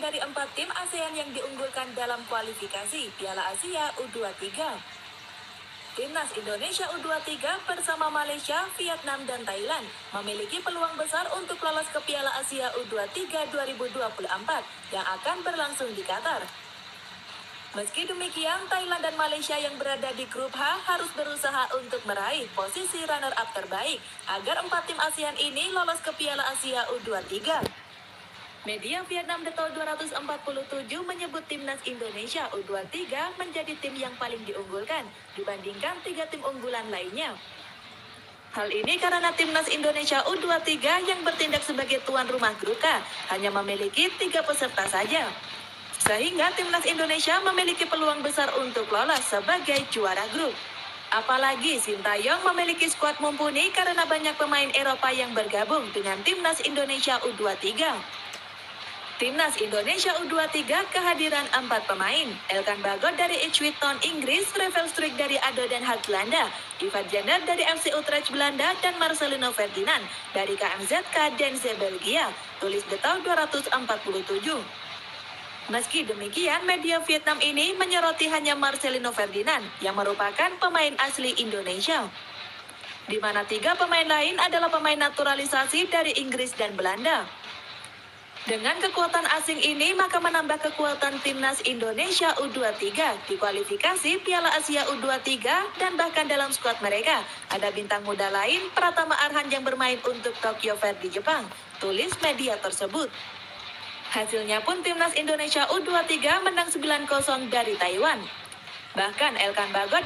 dari 4 tim ASEAN yang diunggulkan dalam kualifikasi Piala Asia U23. Timnas Indonesia U23 bersama Malaysia, Vietnam, dan Thailand memiliki peluang besar untuk lolos ke Piala Asia U23 2024 yang akan berlangsung di Qatar. Meski demikian, Thailand dan Malaysia yang berada di grup H harus berusaha untuk meraih posisi runner-up terbaik agar 4 tim ASEAN ini lolos ke Piala Asia U23. Media Vietnam Deto 247 menyebut timnas Indonesia U23 menjadi tim yang paling diunggulkan dibandingkan 3 tim unggulan lainnya. Hal ini karena timnas Indonesia U23 yang bertindak sebagai tuan rumah grup K hanya memiliki 3 peserta saja. Sehingga timnas Indonesia memiliki peluang besar untuk lolos sebagai juara grup. Apalagi Sintayong memiliki skuad mumpuni karena banyak pemain Eropa yang bergabung dengan timnas Indonesia U23. Timnas Indonesia U23 kehadiran 4 pemain, Elkan Bagot dari Ipswich Town Inggris, Ravel Struijk dari ADO Den Haag Belanda, Ivan Jenner dari FC Utrecht Belanda, dan Marcelino Ferdinand dari KMZK Denze Belgia, tulis Deto 247. Meski demikian, media Vietnam ini menyoroti hanya Marcelino Ferdinand yang merupakan pemain asli Indonesia, di mana 3 pemain lain adalah pemain naturalisasi dari Inggris dan Belanda. Dengan kekuatan asing ini, maka menambah kekuatan timnas Indonesia U23 di kualifikasi Piala Asia U23 dan bahkan dalam skuad mereka ada bintang muda lain, Pratama Arhan yang bermain untuk Tokyo Verdy Jepang, tulis media tersebut. Hasilnya pun timnas Indonesia U23 menang 9-0 dari Taiwan. Bahkan Elkan Bagot